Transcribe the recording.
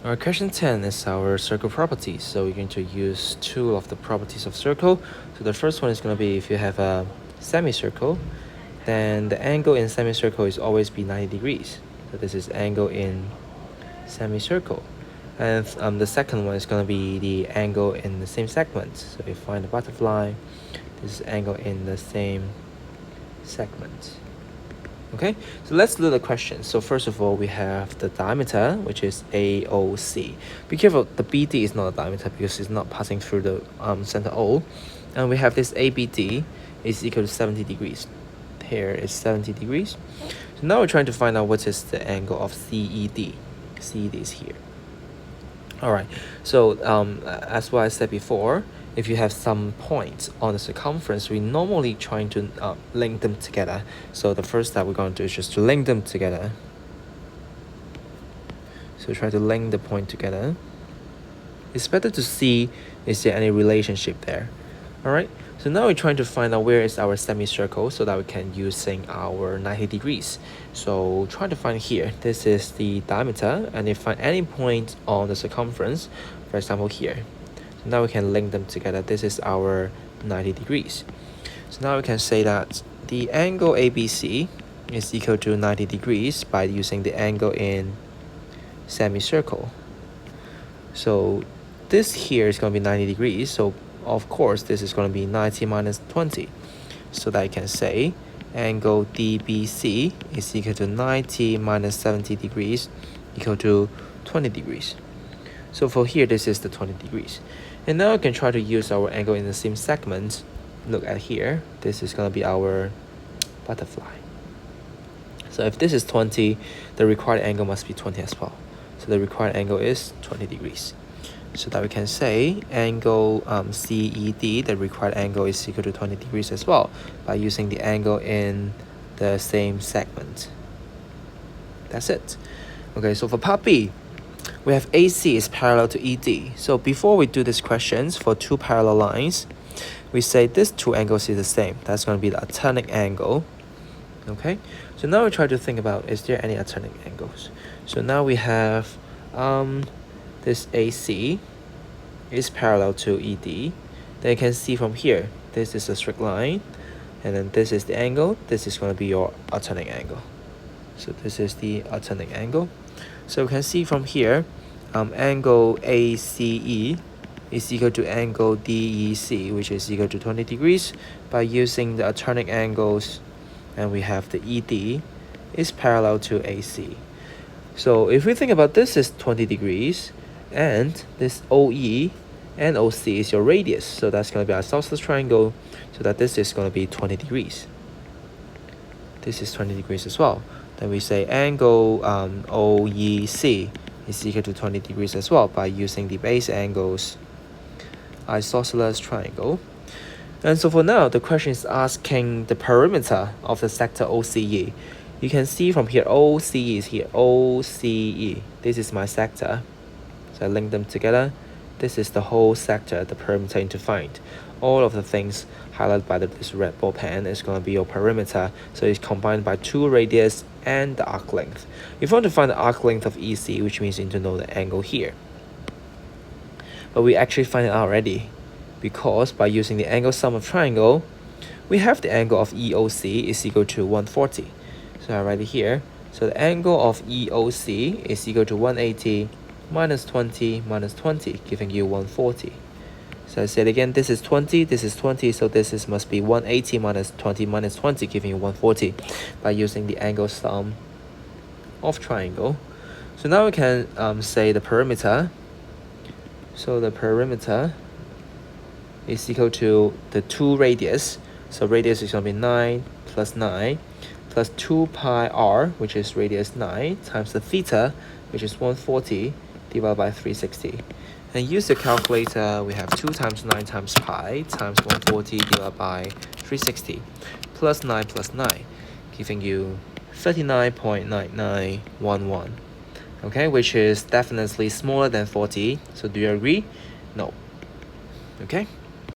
Our question 10 is our circle properties. So we're going to use two of the properties of circle. So the first one is going to be if you have a semicircle, then the angle in semicircle is always be 90 degrees. So this is angle in semicircle. And the second one is going to be the angle in the same segment. So if you find the butterfly, this is angle in the same segment. Okay, so let's do the question. So first of all, we have the diameter, which is AOC. Be careful, the BD is not a diameter because it's not passing through the center O. And we have this ABD is equal to 70 degrees. Here is 70 degrees. So now we're trying to find out what is the angle of CED. CED is here. All right, so as what I said before, if you have some points on the circumference, we normally trying to link them together. So the first step we're going to do is just to link them together. So try to link the point together. It's better to see is there any relationship there. All right, so now we're trying to find out where is our semicircle so that we can using our 90 degrees. So try to find here, this is the diameter, and if find any point on the circumference, for example here. So now we can link them together. This is our 90 degrees. So now we can say that the angle ABC is equal to 90 degrees by using the angle in semicircle. So this here is going to be 90 degrees. So of course, this is going to be 90 minus 20. So that I can say angle DBC is equal to 90 minus 70 degrees equal to 20 degrees. So for here, this is the 20 degrees. And now I can try to use our angle in the same segment. Look at here. This is going to be our butterfly. So if this is 20, the required angle must be 20 as well. So the required angle is 20 degrees. So that we can say angle CED, the required angle is equal to 20 degrees as well by using the angle in the same segment. That's it. Okay, so for part B, we have AC is parallel to ED. So before we do these questions for two parallel lines, we say these two angles is the same. That's going to be the alternate angle. Okay, so now we try to think about, is there any alternate angles? So now we have this AC is parallel to ED. Then you can see from here, this is a straight line, and then this is the angle. This is going to be your alternate angle. So this is the alternate angle. So you can see from here, angle ACE is equal to angle DEC, which is equal to 20 degrees by using the alternate angles, and we have the ED is parallel to AC. So if we think about this is 20 degrees, and this OE and OC is your radius, so that's going to be our isosceles triangle, so that this is going to be 20 degrees. This is 20 degrees as well. Then we say angle OEC is equal to 20 degrees as well by using the base angles isosceles triangle. And so for now, the question is asking the perimeter of the sector OCE. You can see from here, OCE is here, OCE. This is my sector. So I link them together. This is the whole sector, the perimeter to find. All of the things highlighted by this red ball pen is going to be your perimeter. So it's combined by two radius and the arc length. If you want to find the arc length of EC, which means you need to know the angle here. But we actually find it out already, because by using the angle sum of triangle, we have the angle of EOC is equal to 140. So I write it here. So the angle of EOC is equal to 180 minus 20 minus 20, giving you 140. So I said again, this is 20, this is 20, so this is must be 180 minus 20 minus 20, giving you 140 by using the angle sum of triangle. So now we can say the perimeter. So the perimeter is equal to the two radius. So radius is going to be 9 plus 9 plus 2 pi r, which is radius 9, times the theta, which is 140, divided by 360. And use the calculator, we have 2 times 9 times pi times 140 divided by 360, plus 9 plus 9, giving you 39.9911. Okay, which is definitely smaller than 40. So do you agree? No. Okay.